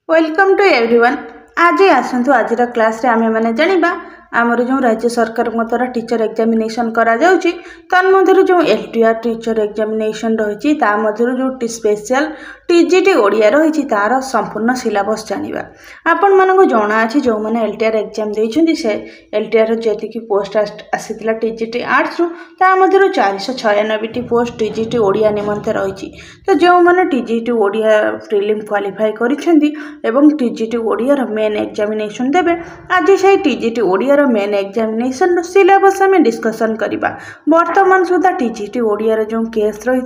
Welcome to everyone. आज आसतु आज class रे आमे माने जानिबा आमर जो राज्य सरकार द्वारा टीचर एग्जामिनेशन करा जाउची तन्मध्यरु जो एलटीआर टीचर एग्जामिनेशन रही जो स्पेशल टीजीटी ओडिया रही तार संपूर्ण सिलेबस जानिबा। आपण मानको जणा अछि जो माने एलटीआर एग्जाम देइछन्ती से एलटीआर जेतिकी पोस्ट आसीतिला टीजीटी आर्ट्स रु ता मध्यरु 496 टी पोस्ट टीजीटी ओडिया निमंते रही। तो जो माने टीजीटी ओडिया प्रीलिम क्वालिफाई करिसेंती एवं टीजीटी ओडिया रो मेन एग्जामिनेशन देबे। आज से TGT Odia main examination syllabus आम डिस्कसन करबा। वर्तमान सुधा टीजीटी ओडिया जो केस रही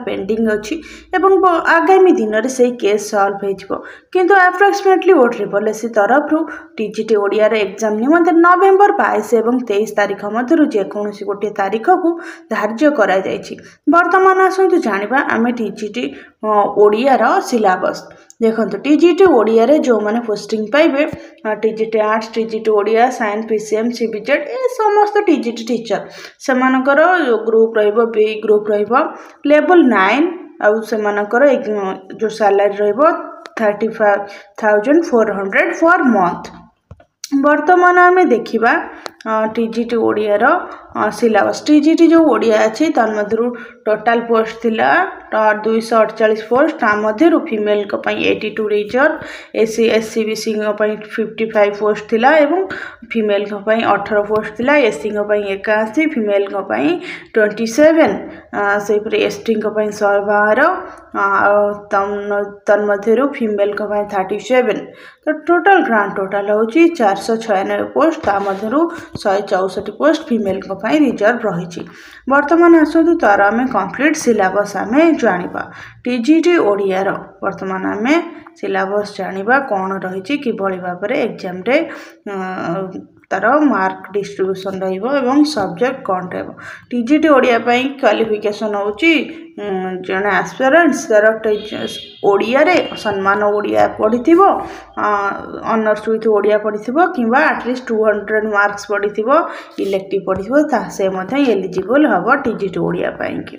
पेंडिंग अच्छी एवं आगामी दिन में से केस सॉल्व हो किंतु अप्रोक्सीमेटली ओट्रिपलएससी तरफ टीजीटी ओडिया एग्जाम निमंते नवेम्बर 22 और 23 तारीख मध्य जेकोसी गोटे तारीख को धार्य करा जायछि। वर्तमान आसतु जानिबा आमे टीजीटी ओडिया सिलेबस देखो। टीजीटी ओडिया जो माने पोस्टिंग पाइबे TGT arts TGT Odia science PCM CBZ ए समस्त टीजीटी टीचर से ग्रुप रहिबो बी ग्रुप रहिबो लेवल 9 आउ से जो सैलरी रहिबो 35,400 फॉर मंथ। वर्तमान आमे देखिबा टीजीटी ओडिया सिलेबस। टीजीटी जो ओडिया अच्छी तन्मध्यरु टोटाल पोस्ट थिला 248 पोस्ट ता मध्यरु फीमेल को पई 82 टीचर एससी एससी बीसी को पई 55 पोस्ट थिला एवं फीमेल को पई 18 पोस्ट थिला एससी को पई 81 फीमेल को पई 27 से पर एसटी को पई 12 तन्मध्यरु फीमेल को पई 37। तो टोटाल ग्रांड टोटाल होची 496 पोस्ट ता मध्यरु 164 पोस्ट फीमेल को पई रिजर्व रही। वर्तमान आसतु तार आमे कंप्लीट सिलेबस आमे जानिबा। टीजीटी ओडिया वर्तमान आमे सिलेबस जानिबा कौन रही कि भली भाव में एग्जाम रे तार मार्क डिस्ट्रीब्यूशन रहिबो एवं सब्जेक्ट कौन रहिबो। टीजीटी ओडिया पई क्वालिफिकेशन होची जने एस्पिरेंट्स तार ओडिया रे सम्मान ओडिया पढ़िथिबो ऑनर्स विथ ओडिया पढ़िथिबो किबा एटलीस्ट 200 मार्क्स पढ़िथिबो इलेक्टिव पढ़िथिबो ता से मथे एलिजिबल हबो टीजीटी ओडिया पई कि।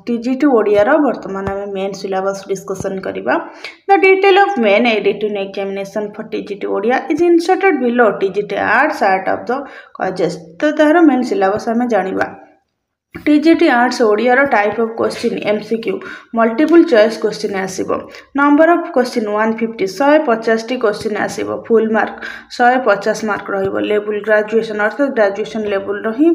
टीजीटी ओडिया वर्तमान आम मेन सिलेबस डिस्कसन करिबा। The detail of main written examination for TGT Odia is inserted below TGT arts art of the colleges. तो तार मेन सिलेबस आम जानिबा। TGT arts Odia type of question MCQ multiple choice question आसीबो। Number of question 150 150 टी question आसीबो। Full mark 150 mark रहिबो। Level graduation अर्थात graduation level रही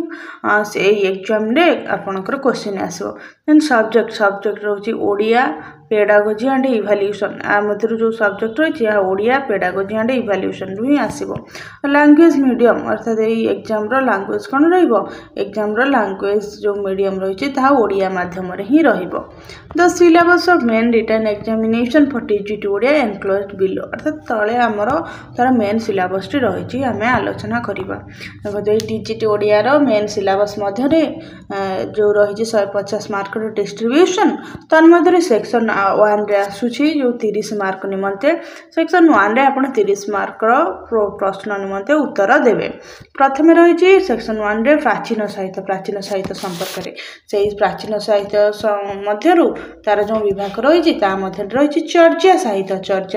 से एग्जाम रे आपनकर क्वेश्चन आसीबो। Then subject रहउची Odia pedagogy and evaluation आ मधुर जो सब्जेक्ट रही है ओडिया पेडागोजी एंड इवैल्यूएशन रु ही आसीबो। लैंग्वेज मीडियम अर्थात ये एग्जाम रो लैंग्वेज कोन रहिबो एग्जाम रो लैंग्वेज जो मीडियम रही ता ओडिया माध्यम रे ही रहिबो। The syllabus of main written examination for TGT Odia enclosed below अर्थात तळे हमर तार मेन सिलेबस टी रही आमे आलोचना करिबा। देखो टीजीटी ओडिया रो मेन सिलेबस मध्य रे जो रही 150 मार्क रो डिस्ट्रीब्यूशन तन मध्य सेक्शन 1 रे आसुची जो 30 मार्क निमंते सेक्शन 1 रे आपण 30 मार्क रो प्रश्न निमंते उत्तर देबे। प्रथम रही सेक्शन 1 रे प्राचीन साहित्य संपर्क रे से प्राचीन साहित्य मध्यरु तार जो विभाग रही ता मध्य रही चर्चा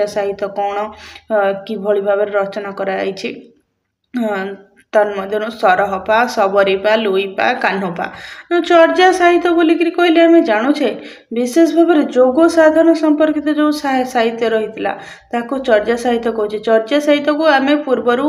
साहित्य कौन कि भली भाव रचना कराई तन्मध्य सरहपा सबरीपा लुईपा कान्होपा। चर्चा साहित्य बोलिक कहले आम जानुचे विशेष भाव में जोग साधन संपर्कित जो साहित्य रही ताको चर्चा साहित्य कहूँ। चर्चा साहित्य को आम पूर्वर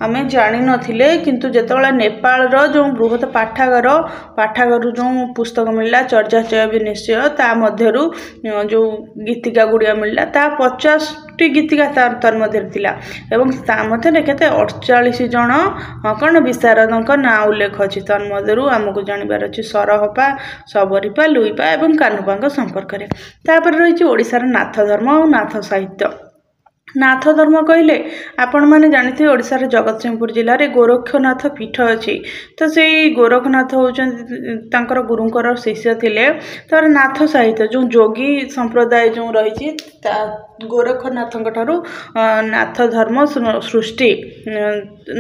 आम जान नथिले किंतु जेतेबेले नेपाल जो बृहत पाठागार जो पुस्तक मिलला चर्चा चय विनिश्चय ता मध्यरु जो गीतिका गुड़िया मिलला ता 50 टी गीतिका तार मध्य थिला एवं ता मध्य केते 48 जन कौन विशारद ना उल्लेख अच्छी तन्मध्यरु आमको जानवर अच्छी सरहपा सबरीपा लुईपा और कान्होपा संपर्क में। तापर रही ओडिशार नाथ धर्म और नाथ साहित्य। नाथ धर्म कहले आपण मैंने जानी ओडिशार जगतसिंहपुर जिले में गोरखनाथ पीठ अच्छी। तो से गोरखनाथ होकर गुरुंकर शिष्य थे। तार नाथ साहित्य जो जोगी संप्रदाय जो रही ଗୋରଖନାଥଙ୍କ ଠାରୁ ନାଥ ଧର୍ମ ସୃଷ୍ଟି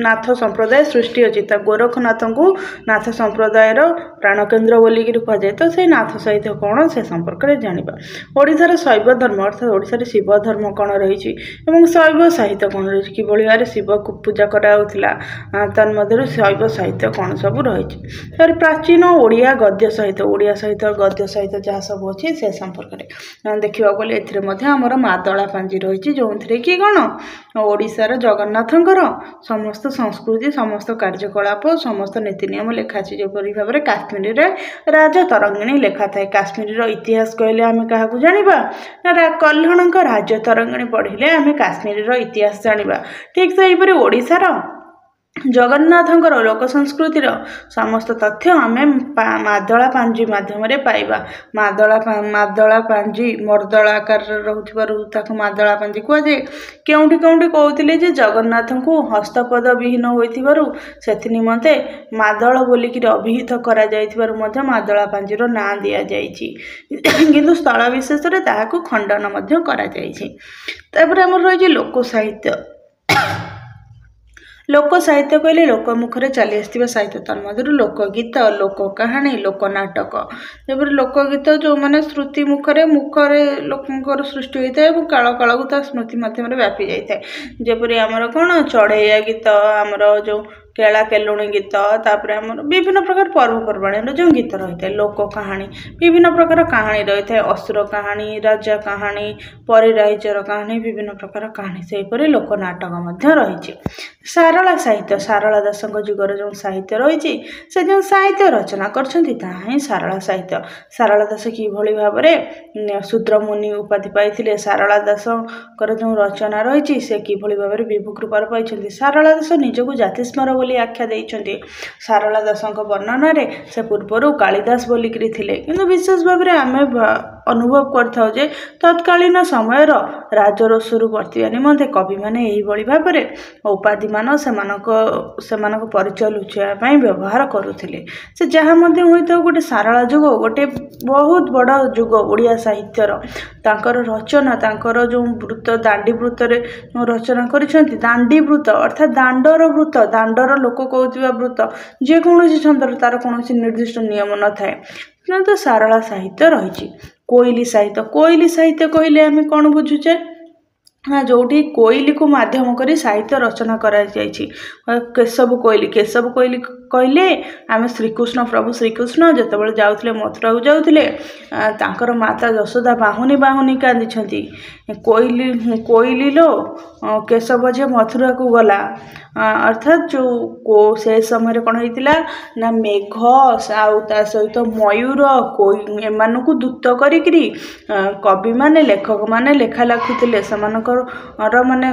ନାଥ ସମ୍ପ୍ରଦାୟ ସୃଷ୍ଟି ଅଛି। ତା ଗୋରଖନାଥଙ୍କୁ ନାଥ ସମ୍ପ୍ରଦାୟର ପ୍ରାଣକେନ୍ଦ୍ର ବୋଲିକିରି କୁହାଯାଏ। ତ ସେଇ ନାଥ ସାହିତ୍ୟ କ'ଣ ସେ ସମ୍ପର୍କରେ ଜାଣିବା। ଓଡ଼ିଶାର ଶୈବ ଧର୍ମ ଅର୍ଥାତ୍ ଓଡ଼ିଶାରେ ଶିବ ଧର୍ମ କ'ଣ ରହିଛି ଏବଂ ଶୈବ ସାହିତ୍ୟ କ'ଣ ରହିଛି, କିଭଳି ଭାବରେ ଶିବକୁ ପୂଜା କରାଯାଉଥିଲା, ତନ୍ମଧ୍ୟରୁ ଶୈବ ସାହିତ୍ୟ କ'ଣ ସବୁ ରହିଛି। ତାପରେ ପ୍ରାଚୀନ ଓଡ଼ିଆ ଗଦ୍ୟ ସାହିତ୍ୟ, ଓଡ଼ିଆ ସାହିତ୍ୟ ଗଦ୍ୟ ସାହିତ୍ୟ ଯାହା ସବୁ ଅଛି ସେ ସମ୍ପର୍କରେ ଦେଖିବାକୁ ଗଲେ ଏଥିରେ ମଧ୍ୟ ଆମର ମାଦଳା ପାଞ୍ଜି ରହିଛି, ଯେଉଁଥିରେ କି କ'ଣ ଓଡ଼ିଶାର ଜଗନ୍ନାଥଙ୍କର ସମସ୍ତ ସଂସ୍କୃତି, ସମସ୍ତ କାର୍ଯ୍ୟକଳାପ, ସମସ୍ତ ନୀତି ନିୟମ ଲେଖା ଅଛି। ଯେପରି ଭାବରେ କାଶ୍ମୀରରେ ରାଜ ତରଙ୍ଗିଣୀ ଲେଖା ଥାଏ। କାଶ୍ମୀରର ଇତିହାସ କହିଲେ ଆମେ କାହାକୁ ଜାଣିବା ନା କଲ୍ହଣଙ୍କ ରାଜ ତରଙ୍ଗିଣୀ ପଢ଼ିଲେ ଆମେ କାଶ୍ମୀରର ଇତିହାସ ଜାଣିବା। ଠିକ୍ ସେହିପରି ଓଡ଼ିଶାର ଜଗନ୍ନାଥଙ୍କର ଲୋକ ସଂସ୍କୃତିର ସମସ୍ତ ତଥ୍ୟ ଆମେ ମାଦଳା ପାଞ୍ଜି ମାଧ୍ୟମରେ ପାଇବା। ମାଦଳା ପାଞ୍ଜି ମର୍ଦଳା ଆକାରରେ ରହୁଥିବାରୁ ତାକୁ ମାଦଳା ପାଞ୍ଜି କୁହାଯାଏ। କେଉଁଠି କେଉଁଠି କହୁଥିଲେ ଯେ ଜଗନ୍ନାଥଙ୍କୁ ହସ୍ତପଦ ବିହୀନ ହୋଇଥିବାରୁ ସେଥି ନିମନ୍ତେ ମାଦଳ ବୋଲିକିରି ଅଭିହିତ କରାଯାଇଥିବାରୁ ମଧ୍ୟ ମାଦଳା ପାଞ୍ଜିର ନାଁ ଦିଆଯାଇଛି, କିନ୍ତୁ ସ୍ଥଳ ବିଶେଷରେ ତାହାକୁ ଖଣ୍ଡନ ମଧ୍ୟ କରାଯାଇଛି। ତାପରେ ଆମର ରହିଛି ଲୋକ ସାହିତ୍ୟ। ଲୋକ ସାହିତ୍ୟ କହିଲେ ଲୋକମୁଖରେ ଚାଲି ଆସିଥିବା ସାହିତ୍ୟ, ତନ୍ମଧ୍ୟରୁ ଲୋକଗୀତ, ଲୋକ କାହାଣୀ, ଲୋକନାଟକ। ଯେପରି ଲୋକଗୀତ ଯେଉଁମାନେ ଶ୍ରୁତି ମୁଖରେ ଲୋକଙ୍କର ସୃଷ୍ଟି ହୋଇଥାଏ ଏବଂ କାଳ କାଳକୁ ତା ସ୍ମୃତି ମାଧ୍ୟମରେ ବ୍ୟାପି ଯାଇଥାଏ। ଯେପରି ଆମର କ'ଣ ଚଢ଼େଇଆ ଗୀତ, ଆମର ଯେଉଁ କେଳା କେଲୁଣୀ ଗୀତ, ତାପରେ ଆମର ବିଭିନ୍ନ ପ୍ରକାର ପର୍ବପର୍ବାଣୀର ଯେଉଁ ଗୀତ ରହିଥାଏ। ଲୋକ କାହାଣୀ ବିଭିନ୍ନ ପ୍ରକାର କାହାଣୀ ରହିଥାଏ, ଅସୁର କାହାଣୀ, ରାଜା କାହାଣୀ, ପରିରାଇଜର କାହାଣୀ, ବିଭିନ୍ନ ପ୍ରକାର କାହାଣୀ। ସେହିପରି ଲୋକନାଟକ ମଧ୍ୟ ରହିଛି। ସାରଳା ସାହିତ୍ୟ, ସାରଳା ଦାସଙ୍କ ଯୁଗର ଯେଉଁ ସାହିତ୍ୟ ରହିଛି, ସେ ଯେଉଁ ସାହିତ୍ୟ ରଚନା କରିଛନ୍ତି ତାହା ହିଁ ସାରଳା ସାହିତ୍ୟ। ସାରଳା ଦାସ କିଭଳି ଭାବରେ ଶୂଦ୍ରମୁନି ଉପାଧି ପାଇଥିଲେ, ସାରଳା ଦାସଙ୍କର ଯେଉଁ ରଚନା ରହିଛି ସେ କିଭଳି ଭାବରେ ବିଭୁ କୃପାର ପାଇଛନ୍ତି। ସାରଳା ଦାସ ନିଜକୁ ଜାତିସ୍ମର ବୋଲି ଆଖ୍ୟା ଦେଇଛନ୍ତି। ସାରଳା ଦାସଙ୍କ ବର୍ଣ୍ଣନାରେ ସେ ପୂର୍ବରୁ କାଳିଦାସ ବୋଲିକିରି ଥିଲେ, କିନ୍ତୁ ବିଶେଷ ଭାବରେ ଆମେ ଅନୁଭବ କରିଥାଉ ଯେ ତତ୍କାଳୀନ ସମୟର ରାଜରୋଷରୁ ବର୍ତ୍ତିବା ନିମନ୍ତେ କବିମାନେ ଏହିଭଳି ଭାବରେ ଉପାଧିମାନ ସେମାନଙ୍କ ପରିଚୟ ଲୁଚାଇବା ପାଇଁ ବ୍ୟବହାର କରୁଥିଲେ। ସେ ଯାହା ମଧ୍ୟ ହୋଇଥାଉ, ଗୋଟେ ସାରଳା ଯୁଗ ଗୋଟେ ବହୁତ ବଡ଼ ଯୁଗ ଓଡ଼ିଆ ସାହିତ୍ୟର। ତାଙ୍କର ରଚନା, ତାଙ୍କର ଯେଉଁ ବୃତ୍ତ, ଦାଣ୍ଡି ବୃତ୍ତରେ ରଚନା କରିଛନ୍ତି, ଦାଣ୍ଡି ବୃତ୍ତ ଅର୍ଥାତ୍ ଦାଣ୍ଡର ବୃତ୍ତ, ଦାଣ୍ଡର ଲୋକ କହୁଥିବା ବୃତ୍ତ, ଯେକୌଣସି ଛନ୍ଦରେ ତାର କୌଣସି ନିର୍ଦ୍ଦିଷ୍ଟ ନିୟମ ନଥାଏ, କିନ୍ତୁ ସାରଳା ସାହିତ୍ୟ ରହିଛି। କୋଇଲି ସାହିତ୍ୟ, କୋଇଲି ସାହିତ୍ୟ କହିଲେ ଆମେ କ'ଣ ବୁଝୁଛେ ନା ଯେଉଁଠି କୋଇଲିକୁ ମାଧ୍ୟମ କରି ସାହିତ୍ୟ ରଚନା କରାଯାଇଛି। କେଶବ କୋଇଲି କହିଲେ ଆମେ ପ୍ରଭୁ ଶ୍ରୀକୃଷ୍ଣ ଯେତେବେଳେ ଯାଉଥିଲେ ମଥୁରାକୁ ଯାଉଥିଲେ, ତାଙ୍କର ମାତା ଯଶୋଦା ବାହୁନି ବାହୁନି କାନ୍ଦିଛନ୍ତି। କୋଇଲିଲୋ କେଶବ ଯେ ମଥୁରାକୁ ଗଲା, ଅର୍ଥାତ୍ ଯେଉଁ ସେ ସମୟରେ କ'ଣ ହେଇଥିଲା ନା ମେଘ ଆଉ ତା ସହିତ ମୟୂର ଏମାନଙ୍କୁ ଦୂତ କରିକିରି କବିମାନେ, ଲେଖକମାନେ ଲେଖା ଲେଖୁଥିଲେ, ସେମାନଙ୍କର ମାନେ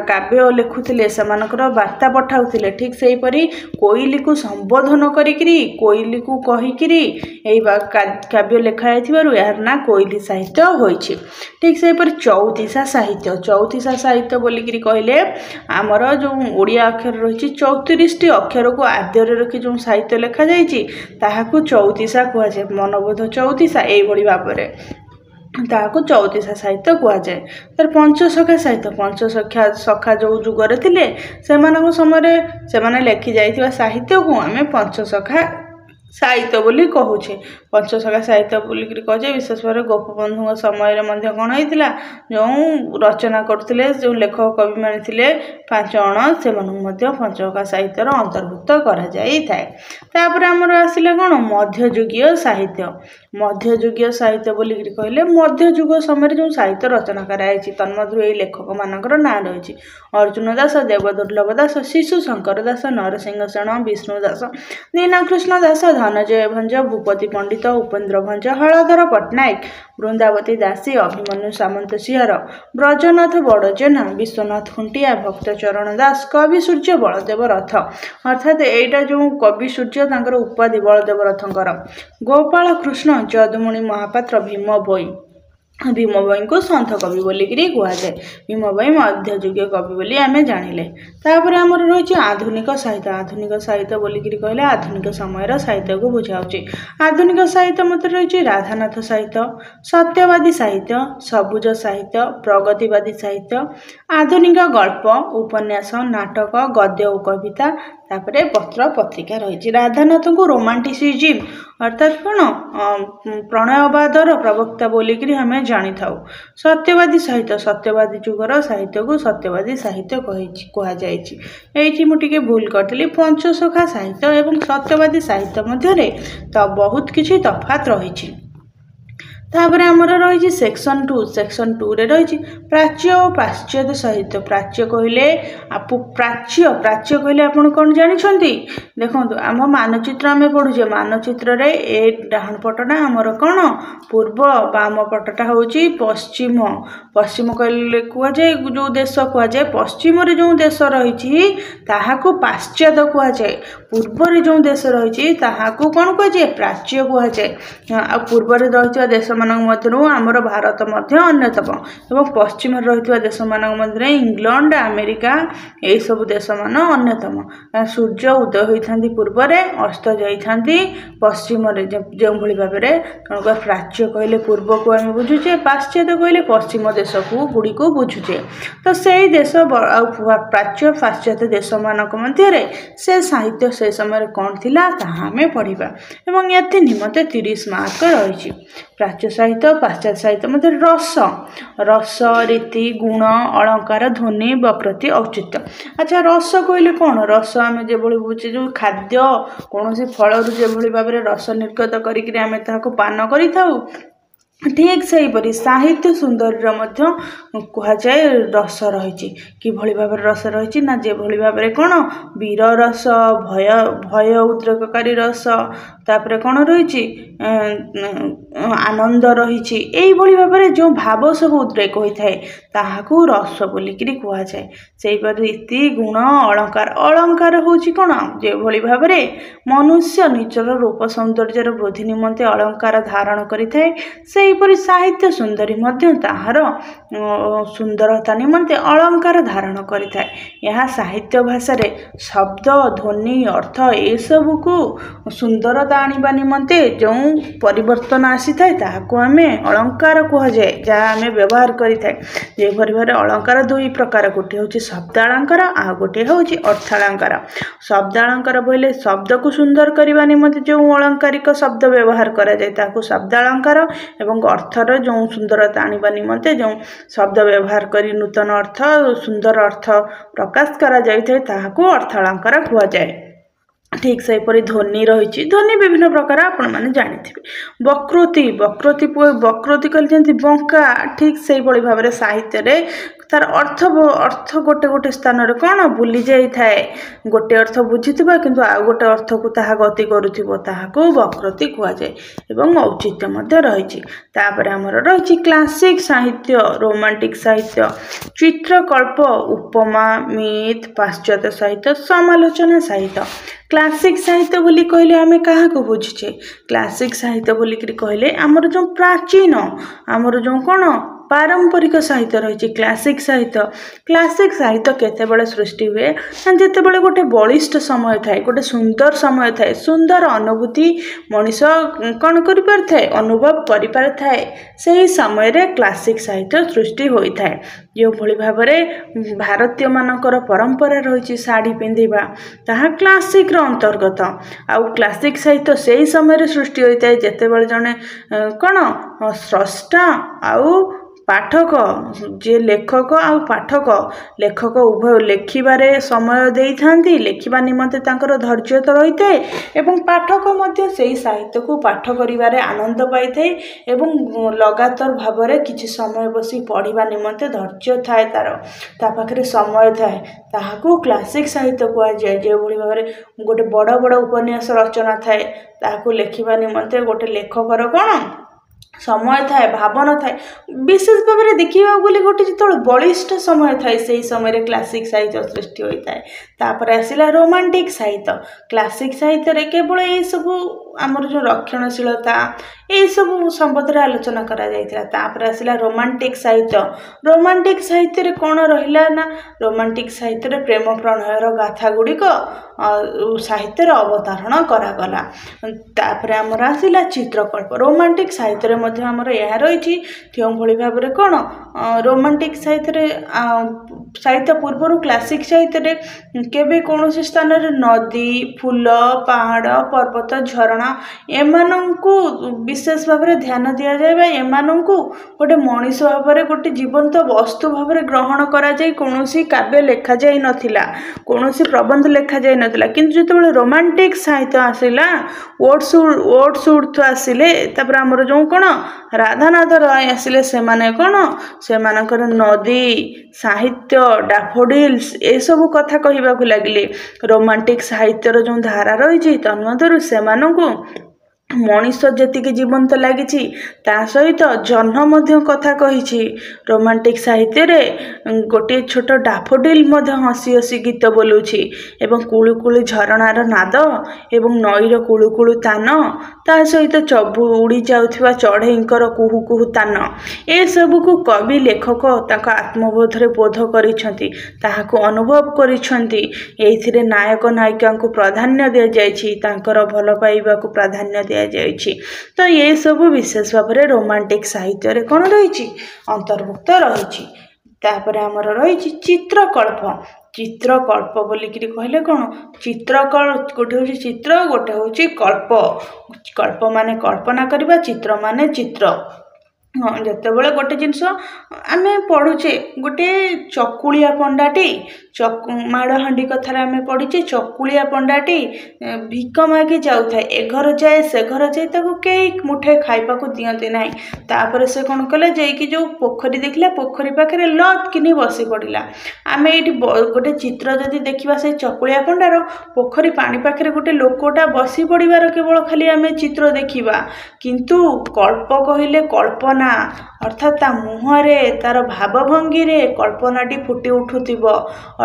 କାବ୍ୟ ଲେଖୁଥିଲେ, ସେମାନଙ୍କର ବାର୍ତ୍ତା ପଠାଉଥିଲେ। ଠିକ୍ ସେହିପରି କୋଇଲିକୁ ସମ୍ବୋଧନ କରିକିରି, କୋଇଲିକୁ କହିକିରି ଏହି କାବ୍ୟ ଲେଖା ଯାଇଥିବାରୁ ଏହାର ନାଁ କୋଇଲି ସାହିତ୍ୟ ହୋଇଛି। ଠିକ୍ ସେହିପରି ଚଉତିଶା ସାହିତ୍ୟ, ଚଉତିଶା ସାହିତ୍ୟ ବୋଲିକିରି କହିଲେ ଆମର ଯେଉଁ ଓଡ଼ିଆ ଅକ୍ଷର ରହିଛି 34ଟି ଅକ୍ଷରକୁ ଆଦ୍ୟରେ ରଖି ଯେଉଁ ସାହିତ୍ୟ ଲେଖାଯାଇଛି ତାହାକୁ ଚଉତିଶା କୁହାଯାଏ। ମନବୋଧ ଚଉତିଶା, ଏଇଭଳି ଭାବରେ ତାହାକୁ ଚଉତିଶା ସାହିତ୍ୟ କୁହାଯାଏ। ତାର ପଞ୍ଚସଖା ସାହିତ୍ୟ, ପଞ୍ଚସଖା ଯେଉଁ ଯୁଗରେ ଥିଲେ ସେମାନଙ୍କ ସମୟରେ ସେମାନେ ଲେଖି ଯାଇଥିବା ସାହିତ୍ୟକୁ ଆମେ ପଞ୍ଚସଖା ସାହିତ୍ୟ ବୋଲି କହୁଛେ। ପଞ୍ଚସଖା ସାହିତ୍ୟ ବୋଲିକିରି କୁହାଯାଏ। ବିଶେଷ ଭାବରେ ଗୋପବନ୍ଧୁଙ୍କ ସମୟରେ ମଧ୍ୟ କ'ଣ ହେଇଥିଲା, ଯେଉଁ ରଚନା କରୁଥିଲେ ଯେଉଁ ଲେଖକ କବିମାନେ ଥିଲେ 5 ଜଣ, ସେମାନଙ୍କୁ ମଧ୍ୟ ପଞ୍ଚସଖା ସାହିତ୍ୟର ଅନ୍ତର୍ଭୁକ୍ତ କରାଯାଇଥାଏ। ତାପରେ ଆମର ଆସିଲେ କ'ଣ ମଧ୍ୟଯୁଗୀୟ ସାହିତ୍ୟ। ମଧ୍ୟଯୁଗୀୟ ସାହିତ୍ୟ ବୋଲିକିରି କହିଲେ ମଧ୍ୟଯୁଗ ସମୟରେ ଯେଉଁ ସାହିତ୍ୟ ରଚନା କରାଯାଇଛି, ତନ୍ମଧ୍ୟରୁ ଏହି ଲେଖକମାନଙ୍କର ନାଁ ରହିଛି ଅର୍ଜୁନ ଦାସ, ଦେବଦୁର୍ଲ୍ଲଭ ଦାସ, ଶିଶୁ ଶଙ୍କର ଦାସ, ନରସିଂହ ସେଣ, ବିଷ୍ଣୁ ଦାସ, ଦୀନକୃଷ୍ଣ ଦାସ, ଧନଞ୍ଜୟ ଭଞ୍ଜ, ଭୂପତି ପଣ୍ଡିତ, ଉପେନ୍ଦ୍ର ଭଞ୍ଜ, ହଳଧର ପଟ୍ଟନାୟକ, ବୃନ୍ଦାବତୀ ଦାସୀ, ଅଭିମନ୍ୟୁ ସାମନ୍ତ ସିଂହାର, ବ୍ରଜନାଥ ବଡ଼ଜେନା, ବିଶ୍ୱନାଥ ଖୁଣ୍ଟିଆ, ଭକ୍ତଚରଣ ଦାସ, କବି ସୂର୍ଯ୍ୟ ବଳଦେବ ରଥ। ଅର୍ଥାତ୍ ଏଇଟା ଯେଉଁ କବି ସୂର୍ଯ୍ୟ ତାଙ୍କର ଉପାଧି ବଳଦେବ ରଥଙ୍କର। ଗୋପାଳ କୃଷ୍ଣ, ଯଦୁମଣି ମହାପାତ୍ର, ଭୀମ ଭୋଇ, भीम भई को सन्थ कवि बोलिक कहुए। भीम भई मध्ययुगीय कवि बोली आमे जानिले। तापर आमर रही आधुनिक साहित्य। आधुनिक साहित्य बोलिक कहले आधुनिक समय साहित्य को बुझाऊँच। आधुनिक साहित्य मत रही राधानाथ साहित्य, सत्यवादी साहित्य, सबुज साहित्य, प्रगतिवादी साहित्य, आधुनिक गल्प, उपन्यास, नाटक, गद्य और कविता, तापरे पत्र पत्रिका रही। राधानाथ को रोमांटिसिज्म अर्थात कौन प्रणयवादर प्रवक्ता बोलिक आम जानी था। सत्यवादी साहित्य, सत्यवादी जुगर साहित्य को सत्यवादी साहित्य कहुई। मुझे भूल करी। पंचसखा साहित्य एवं सत्यवादी साहित्य मध्य तो बहुत किसी तफात रही। तापर आमर रही सेक्शन 2। सेक्शन 2 रे रही प्राच्य और पाश्चात्य साहित्य। प्राच्य कहले प्राच्य कहले आपन कौन जानते देखो आम मानचित्र आम पढ़ुचे। मानचित्र रे ए डाहण पटना आमर कौन पूर्व, बाम पटटा हूँ पश्चिम। पश्चिम कहले कहुए जो देश कहुए पश्चिम जो देश रही पाश्चात्य कहुए। पूर्व जो देश रही कौन कहुए प्राच्य कहुए। आ पूर्व रही देश आमर भारत अन्यतम एवं पश्चिम रही देश मान इंग्लैंड, अमेरिका यही सब देश मान अन्यतम। सूर्य उदय होती पूर्व अस्त जाती पश्चिम जो भाव में कौन प्राच्य कहले पूर्व को आम बुझुचे, पाश्चात्य कहले पश्चिम देश को गुड़ी को बुझुचे। तो से देश प्राच्य पाश्चात्य देश मानक मध्य से साहित्य से समय कौन थिला आम पढ़ा एवं ये निमंते 30 मार्क रही। प्राच्य साहित्य पाश्चात्य साहित्य मध्य रस रीति गुण अलंकार ध्वनि वकृति औचित्य। अच्छा रस कहले कौन? रस आम जो बुझे जो खाद्य कौन फल जो भाव में रस निर्गत करके पान करि थाउ ठीक सेहीपरि साहित्य सुंदर कहुए रस रही। कि भली भाव रस रही ना जे भली भाव में कौन वीर रस, भय उद्रेककारी रस, तापर कौन रही आनंद रही। यही भाव में जो भाव सब उद्रेक होता है ताहाकू रस बोलिक कहुए। सेहीपरि रीति गुण अलंकार। अलंकार हूँ कौन जो भली भाव में मनुष्य निजर रूप सौंदर्यर वृद्धि निमंते अलंकार धारण करिथाए सेहीपरि साहित्य सुंदरी मध्य ताहार सुंदरता निमंते अलंकार धारण करिथाए। यह साहित्य भाषा रे शब्द ध्वनि अर्थ ए सब को सुंदरता आनिबा निमंते जो परिवर्तन आसी थाए ताहाको आमे अलंकार कह जाए जहाँ आमे व्यवहार करिथाए। जे परिवार अलंकार दुई प्रकार, गोटे हूँ शब्दालंकार आ गोटे हूँ अर्थालंकार। शब्दालंकार बोले शब्द को सुंदर करने निमंते जो अलंकारिक शब्द व्यवहार करा जाए ताको शब्दालंकार एवं अर्थर जो सुंदरता आनिबा निमंते जो शब्द व्यवहार करी नूतन अर्थ सुंदर अर्थ प्रकाश करा जाए ताहाको अर्थालंकार कह जाए। ठीक सेहीपरि ध्वनि रही। ध्वनि विभिन्न प्रकार आपण मैंने जानी। वकृति वकृति वकृति कहते बंका ठीक से भाव में साहित्य रे तार अर्थ अर्थ गोटे गोटे स्थान रे कौन बुली जाई थाए। गोटे अर्थ बुझीथिबा किंतु आ गोटे अर्थ को ताहा गति करूथिबो ताहाको वक्रति कह जाए एवं औचित्य मध्य रही। तापर हमर रही क्लासिक साहित्य, रोमांटिक साहित्य, चित्रकल्प, उपमा, मिथ, पाश्चात्य साहित्य, समालोचना साहित्य। क्लासिक साहित्य बोली कहले आमे कहा को बुझीचे? क्लासिक साहित्य बोली कहले आमर जो प्राचीन आमर जो कौन पारंपरिक साहित्य रही। क्लासिक साहित्य केतेबेले सृष्टि हुए जितेबेले गोटे बलिष्ठ समय थाए, गोटे सुंदर समय थाए, सुंदर अनुभूति मनीष कौन कर पारे अनुभव कर पारे से समय रे क्लासिक साहित्य सृष्टि होता है। जो भली भाव में भारतीय मानकर परंपरा रही शाढ़ी पिंधिबा ताहा क्लासिक अंतर्गत। आउ क्लासिक साहित्य से समय रे सृष्टि होता है जितेबेले जने कौन स्रष्टा आउ पाठक जे लेखक आ पाठक लेखक उभय लेखिबारे समय देई थांती, लेखिबा निमंते तांकर धैर्य तो रही थाए एवं पाठक मध्य सेही साहित्य को पाठ करिबारे आनंद पाई थाए एवं लगातार भाव में किछि समय बसी पढ़िबा निमंते धैर्य थाए ता पाखरे समय थाए ताहाको क्लासिक साहित्य कह जाए। जे भली भाव में गोटे बड़ बड़ उपन्यास रचना थाए ताहाको लेखिबा निमंते गोटे लेखकर कौन समय थाए भावना थाए। विशेष भाव में देखा गले गोटे जो बलिष्ठ समय थाए से समय रे क्लासिक साहित्य सृष्टि होता है। तापर आसिला रोमांटिक साहित्य। क्लासिक साहित्य रे केवल ये सब ଆମର ଯେଉଁ ରକ୍ଷଣଶୀଳତା ଏଇସବୁ ସମ୍ବନ୍ଧରେ ଆଲୋଚନା କରାଯାଇଥିଲା। ତାପରେ ଆସିଲା ରୋମାଣ୍ଟିକ୍ ସାହିତ୍ୟ। ରୋମାଣ୍ଟିକ୍ ସାହିତ୍ୟରେ କ'ଣ ରହିଲା ନା ରୋମାଣ୍ଟିକ୍ ସାହିତ୍ୟରେ ପ୍ରେମ ପ୍ରଣୟର ଗାଥା ଗୁଡ଼ିକ ସାହିତ୍ୟରେ ଅବତାରଣ କରାଗଲା। ତାପରେ ଆମର ଆସିଲା ଚିତ୍ରକଳ୍ପ। ରୋମାଣ୍ଟିକ୍ ସାହିତ୍ୟରେ ମଧ୍ୟ ଆମର ଏହା ରହିଛି କେଉଁଭଳି ଭାବରେ କ'ଣ ରୋମାଣ୍ଟିକ୍ ସାହିତ୍ୟରେ ସାହିତ୍ୟ ପୂର୍ବରୁ କ୍ଲାସିକ୍ ସାହିତ୍ୟରେ କେବେ କୌଣସି ସ୍ଥାନରେ ନଦୀ, ଫୁଲ, ପାହାଡ଼, ପର୍ବତ, ଝରଣା ଏମାନଙ୍କୁ ବିଶେଷ ଭାବରେ ଧ୍ୟାନ ଦିଆଯାଏ ବା ଏମାନଙ୍କୁ ଗୋଟେ ମଣିଷ ଭାବରେ ଗୋଟେ ଜୀବନ୍ତ ବସ୍ତୁ ଭାବରେ ଗ୍ରହଣ କରାଯାଇ କୌଣସି କାବ୍ୟ ଲେଖାଯାଇ ନଥିଲା, କୌଣସି ପ୍ରବନ୍ଧ ଲେଖାଯାଇ ନଥିଲା। କିନ୍ତୁ ଯେତେବେଳେ ରୋମାଣ୍ଟିକ୍ ସାହିତ୍ୟ ଆସିଲା, ଓଡ୍ସଉଡ୍ ଆସିଲେ, ତାପରେ ଆମର ଯେଉଁ କ'ଣ ରାଧାନାଥ ରାୟ ଆସିଲେ, ସେମାନେ କ'ଣ ସେମାନଙ୍କର ନଦୀ, ସାହିତ୍ୟ, ଡାଫୋଡିଲ୍ସ ଏସବୁ କଥା କହିବାକୁ ଲାଗିଲେ। ରୋମାଣ୍ଟିକ୍ ସାହିତ୍ୟର ଯେଉଁ ଧାରା ରହିଛି ତନ୍ମଧ୍ୟରୁ ସେମାନଙ୍କୁ ମଣିଷ ଯେତିକି ଜୀବନ୍ତ ଲାଗିଛି ତା ସହିତ ଜହ୍ନ ମଧ୍ୟ କଥା କହିଛି। ରୋମାଣ୍ଟିକ୍ ସାହିତ୍ୟରେ ଗୋଟିଏ ଛୋଟ ଡାଫୋଡିଲ୍ ମଧ୍ୟ ହସି ହସି ଗୀତ ବୋଲୁଛି ଏବଂ କୁଳୁକୁଳୁ ଝରଣାର ନାଦ ଏବଂ ନଈର କୁଳୁକୁଳୁ ତାନ, ତା ସହିତ ଉଡ଼ି ଯାଉଥିବା ଚଢ଼େଇଙ୍କର କୁହୁ କୁହୁ ତାନ, ଏସବୁକୁ କବି ଲେଖକ ତାଙ୍କ ଆତ୍ମବୋଧରେ ବୋଧ କରିଛନ୍ତି, ତାହାକୁ ଅନୁଭବ କରିଛନ୍ତି। ଏଇଥିରେ ନାୟକ ନାୟିକାଙ୍କୁ ପ୍ରାଧାନ୍ୟ ଦିଆଯାଇଛି, ତାଙ୍କର ଭଲ ପାଇବାକୁ ପ୍ରାଧାନ୍ୟ ଦିଆଯାଇଛି। ତ ଏସବୁ ବିଶେଷ ଭାବରେ ରୋମାଣ୍ଟିକ୍ ସାହିତ୍ୟରେ କ'ଣ ରହିଛି ଅନ୍ତର୍ଭୁକ୍ତ ରହିଛି। ତାପରେ ଆମର ରହିଛି ଚିତ୍ରକଳ୍ପ। ଚିତ୍ରକଳ୍ପ ବୋଲିକିରି କହିଲେ କ'ଣ ଗୋଟେ ହେଉଛି ଚିତ୍ର, ଗୋଟେ ହେଉଛି କଳ୍ପ। କଳ୍ପ ମାନେ କଳ୍ପନା କରିବା, ଚିତ୍ର ମାନେ ଚିତ୍ର। ଯେତେବେଳେ ଗୋଟେ ଜିନିଷ ଆମେ ପଢ଼ୁଛେ, ଗୋଟେ ଚକୁଳିଆ ପଣ୍ଡାଟି ମାଡ଼ହାଣ୍ଡି କଥାରେ ଆମେ ପଢ଼ିଛେ, ଚକୁଳିଆ ପଣ୍ଡାଟି ଭିକ ମାଗି ଯାଉଥାଏ, ଏ ଘର ଯାଏ ସେ ଘର ଯାଏ, ତାକୁ କେହି ମୁଠେ ଖାଇବାକୁ ଦିଅନ୍ତି ନାହିଁ। ତାପରେ ସେ କ'ଣ କଲେ, ଯାଇକି ଯେଉଁ ପୋଖରୀ ଦେଖିଲା, ପୋଖରୀ ପାଖରେ ଲତ୍ କିନି ବସି ପଡ଼ିଲା। ଆମେ ଏଇଠି ଗୋଟେ ଚିତ୍ର ଯଦି ଦେଖିବା ସେଇ ଚକୁଳିଆ ପଣ୍ଡାର, ପୋଖରୀ ପାଣି ପାଖରେ ଗୋଟେ ଲୋକଟା ବସି ପଡ଼ିବାର କେବଳ ଖାଲି ଆମେ ଚିତ୍ର ଦେଖିବା। କିନ୍ତୁ କଳ୍ପ କହିଲେ କଳ୍ପନା, ଅର୍ଥାତ୍ ତା ମୁହଁରେ, ତାର ଭାବଭଙ୍ଗୀରେ କଳ୍ପନାଟି ଫୁଟି ଉଠୁଥିବ,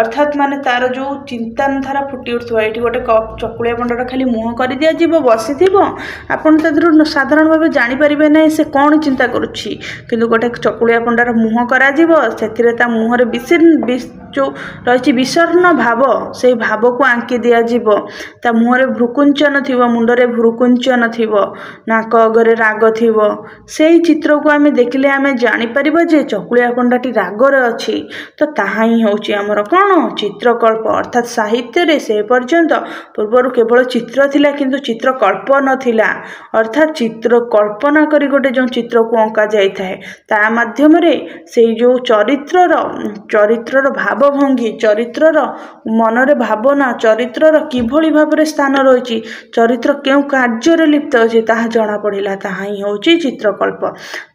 ଅର୍ଥାତ୍ ମାନେ ତାର ଯେଉଁ ଚିନ୍ତାଧାରା ଫୁଟି ଉଠୁଥିବ। ଏଇଠି ଗୋଟେ ଚକୁଳିଆ ପଣ୍ଡାର ଖାଲି ମୁହଁ କରି ଦିଆଯିବ, ବସିଥିବ, ଆପଣ ତା ଦେହରୁ ସାଧାରଣ ଭାବେ ଜାଣିପାରିବେ ନାହିଁ ସେ କ'ଣ ଚିନ୍ତା କରୁଛି। କିନ୍ତୁ ଗୋଟେ ଚକୁଳିଆ ପଣ୍ଡାର ମୁହଁ କରାଯିବ, ସେଥିରେ ତା ମୁହଁରେ ଯେଉଁ ରହିଛି ବିଷର୍ଣ୍ଣ ଭାବ, ସେଇ ଭାବକୁ ଆଙ୍କି ଦିଆଯିବ। ତା ମୁହଁରେ ଭ୍ରୁକୁଞ୍ଚନ ଥିବ, ମୁଣ୍ଡରେ ଭ୍ରୁକୁଞ୍ଚନ ଥିବ, ନାକ ଅଗରେ ରାଗ ଥିବ। ସେଇ ଚିତ୍ରକୁ ଆମେ ଦେଖିଲେ ଆମେ ଜାଣିପାରିବା ଯେ ଚକୁଳିଆ ପଣ୍ଡାଟି ରାଗରେ ଅଛି। ତ ତାହା ହିଁ ହେଉଛି ଆମର କ'ଣ ଚିତ୍ରକଳ୍ପ। ଅର୍ଥାତ୍ ସାହିତ୍ୟରେ ସେ ପର୍ଯ୍ୟନ୍ତ ପୂର୍ବରୁ କେବଳ ଚିତ୍ର ଥିଲା, କିନ୍ତୁ ଚିତ୍ରକଳ୍ପ ନଥିଲା। ଅର୍ଥାତ୍ ଚିତ୍ର କଳ୍ପନା କରି ଗୋଟେ ଯେଉଁ ଚିତ୍ରକୁ ଅଙ୍କା ଯାଇଥାଏ, ତା ମାଧ୍ୟମରେ ସେଇ ଯେଉଁ ଚରିତ୍ରର ଭାବଭଙ୍ଗୀ, ଚରିତ୍ରର ମନରେ ଭାବନା, ଚରିତ୍ରର କିଭଳି ଭାବରେ ସ୍ଥାନ ରହିଛି, ଚରିତ୍ର କେଉଁ କାର୍ଯ୍ୟରେ ଲିପ୍ତ ଅଛି ତାହା ଜଣାପଡ଼ିଲା। ତାହା ହିଁ ହେଉଛି ଚିତ୍ରକଳ୍ପ।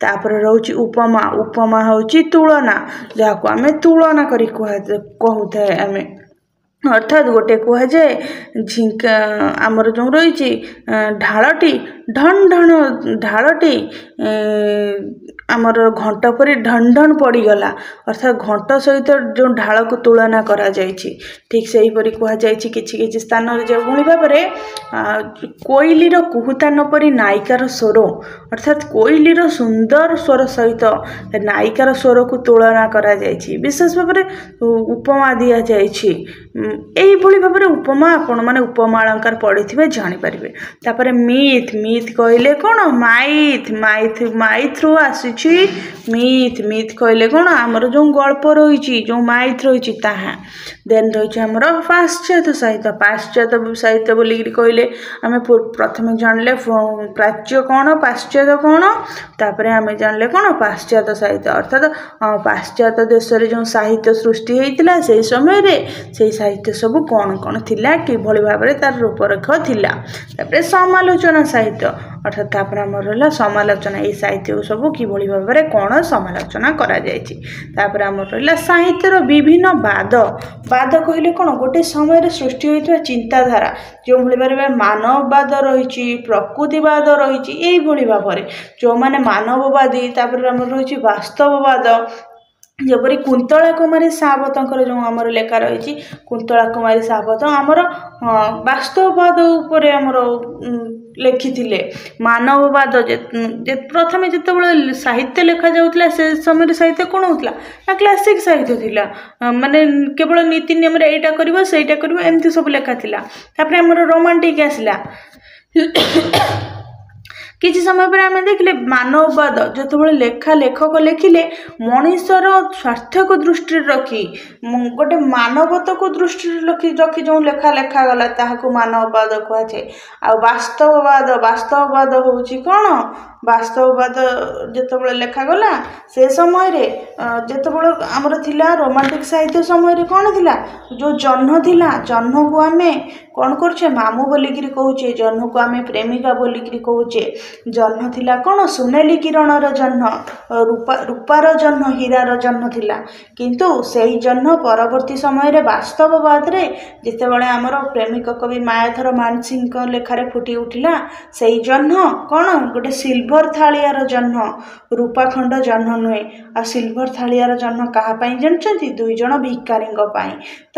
ତାପରେ ରହୁଛି ଉପମା। ଉପମା ହେଉଛି ତୁଳନା, ଯାହାକୁ ଆମେ ତୁଳନା କରି କହୁଥାଏ ଆମେ। ଅର୍ଥାତ୍ ଗୋଟେ କୁହାଯାଏ ଆମର ଯେଉଁ ରହିଛି ଢାଳଟି ଢାଳଟି ଆମର ଘଣ୍ଟ ପରି ଢନ୍ ଢନ୍ ପଡ଼ିଗଲା, ଅର୍ଥାତ୍ ଘଣ୍ଟ ସହିତ ଯେଉଁ ଢାଳକୁ ତୁଳନା କରାଯାଇଛି। ଠିକ୍ ସେହିପରି କୁହାଯାଇଛି କିଛି କିଛି ସ୍ଥାନରେ ଯେଉଁଭଳି ଭାବରେ କୋଇଲିର କୁହୁତାନ ପରି ନାୟିକାର ସ୍ୱର, ଅର୍ଥାତ୍ କୋଇଲିର ସୁନ୍ଦର ସ୍ୱର ସହିତ ନାୟିକାର ସ୍ୱରକୁ ତୁଳନା କରାଯାଇଛି। ବିଶେଷ ଭାବରେ ଉପମା ଦିଆଯାଇଛି। ଏଇଭଳି ଭାବରେ ଉପମା ଆପଣମାନେ ଉପମା ଅଳଙ୍କାର ପଢ଼ିଥିବେ, ଜାଣିପାରିବେ। ତାପରେ ମିଥ୍ କହିଲେ କ'ଣ ମାଇଥରୁ ଆସିଛି ମିଥ୍ କହିଲେ କ'ଣ ଆମର ଯେଉଁ ଗଳ୍ପ ରହିଛି, ଯେଉଁ ମାଇଥ୍ ରହିଛି ତାହା। ଦେନ୍ ରହିଛି ଆମର ପାଶ୍ଚାତ୍ୟ ସାହିତ୍ୟ। ପାଶ୍ଚାତ୍ୟ ସାହିତ୍ୟ ବୋଲିକିରି କହିଲେ ଆମେ ପ୍ରଥମେ ଜାଣିଲେ ପ୍ରାଚ୍ୟ କ'ଣ, ପାଶ୍ଚାତ୍ୟ କ'ଣ, ତାପରେ ଆମେ ଜାଣିଲେ କ'ଣ ପାଶ୍ଚାତ୍ୟ ସାହିତ୍ୟ। ଅର୍ଥାତ୍ ପାଶ୍ଚାତ୍ୟ ଦେଶରେ ଯେଉଁ ସାହିତ୍ୟ ସୃଷ୍ଟି ହେଇଥିଲା ସେଇ ସମୟରେ ସେଇ ସାହିତ୍ୟ ସବୁ କ'ଣ କ'ଣ ଥିଲା, କିଭଳି ଭାବରେ ତାର ରୂପରେଖ ଥିଲା। ତାପରେ ସମାଲୋଚନା ସାହିତ୍ୟ, ଅର୍ଥାତ୍ ତାପରେ ଆମର ରହିଲା ସମାଲୋଚନା। ଏଇ ସାହିତ୍ୟକୁ ସବୁ କିଭଳି ଭାବରେ କ'ଣ ସମାଲୋଚନା କରାଯାଇଛି। ତାପରେ ଆମର ରହିଲା ସାହିତ୍ୟର ବିଭିନ୍ନ ବାଦ। ବାଦ କହିଲେ କ'ଣ ଗୋଟେ ସମୟରେ ସୃଷ୍ଟି ହୋଇଥିବା ଚିନ୍ତାଧାରା, ଯେଉଁଭଳି ଭାବରେ ମାନବବାଦ ରହିଛି, ପ୍ରକୃତିବାଦ ରହିଛି, ଏଇଭଳି ଭାବରେ ଯେଉଁମାନେ ମାନବବାଦୀ, ତାପରେ ଆମର ରହିଛି ବାସ୍ତବବାଦ, ଯେପରି କୁନ୍ତଳା କୁମାରୀ ସାବତଙ୍କର ଯେଉଁ ଆମର ଲେଖା ରହିଛି, କୁନ୍ତଳା କୁମାରୀ ସାବତ ଆମର ବାସ୍ତବବାଦ ଉପରେ ଆମର ଲେଖିଥିଲେ। ମାନବବାଦ ପ୍ରଥମେ ଯେତେବେଳେ ସାହିତ୍ୟ ଲେଖାଯାଉଥିଲା ସେ ସମୟରେ ସାହିତ୍ୟ କ'ଣ ହେଉଥିଲା ନା କ୍ଲାସିକ୍ ସାହିତ୍ୟ ଥିଲା, ମାନେ କେବଳ ନୀତି ନିୟମରେ ଏଇଟା କରିବ ସେଇଟା କରିବ ଏମିତି ସବୁ ଲେଖା ଥିଲା। ତାପରେ ଆମର ରୋମାଣ୍ଟିକ ଆସିଲା। କିଛି ସମୟ ପରେ ଆମେ ଦେଖିଲେ ମାନବବାଦ, ଯେତେବେଳେ ଲେଖକ ଲେଖିଲେ ମଣିଷର ସ୍ୱାର୍ଥକୁ ଦୃଷ୍ଟିରେ ରଖି ଗୋଟେ ମାନବତାକୁ ଦୃଷ୍ଟିରେ ରଖି ଯେଉଁ ଲେଖାଗଲା ତାହାକୁ ମାନବବାଦ କୁହାଯାଏ। ଆଉ ବାସ୍ତବବାଦ ହେଉଛି କ'ଣ? ବାସ୍ତବବାଦ ଯେତେବେଳେ ଲେଖାଗଲା ସେ ସମୟରେ ଯେତେବେଳେ ଆମର ଥିଲା ରୋମାଣ୍ଟିକ ସାହିତ୍ୟ ସମୟରେ କ'ଣ ଥିଲା, ଯେଉଁ ଜହ୍ନ ଥିଲା, ଜହ୍ନକୁ ଆମେ କ'ଣ କରୁଛେ ମାମୁଁ ବୋଲିକିରି କହୁଛେ, ଜହ୍ନକୁ ଆମେ ପ୍ରେମିକା ବୋଲିକିରି କହୁଛେ। ଜହ୍ନ ଥିଲା କ'ଣ ସୁନେଲି କିରଣର ଜହ୍ନ, ରୂପାର ଜହ୍ନ, ହୀରାର ଜହ୍ନ ଥିଲା। କିନ୍ତୁ ସେଇ ଜହ୍ନ ପରବର୍ତ୍ତୀ ସମୟରେ ବାସ୍ତବବାଦରେ ଯେତେବେଳେ ଆମର ପ୍ରେମିକ କବି ମାୟାଧର ମାନସିଂହଙ୍କ ଲେଖାରେ ଫୁଟି ଉଠିଲା, ସେଇ ଜହ୍ନ କ'ଣ ଗୋଟେ ସିଲଭର ଥାଳିଆର ଜହ୍ନ, ରୂପାଖଣ୍ଡ ଜହ୍ନ ନୁହେଁ। ଆଉ ସିଲଭର ଥାଳିଆର ଜହ୍ନ କାହା ପାଇଁ ଜାଣିଛନ୍ତି? 2 ଜଣ ଭିକାରୀଙ୍କ ପାଇଁ। ତ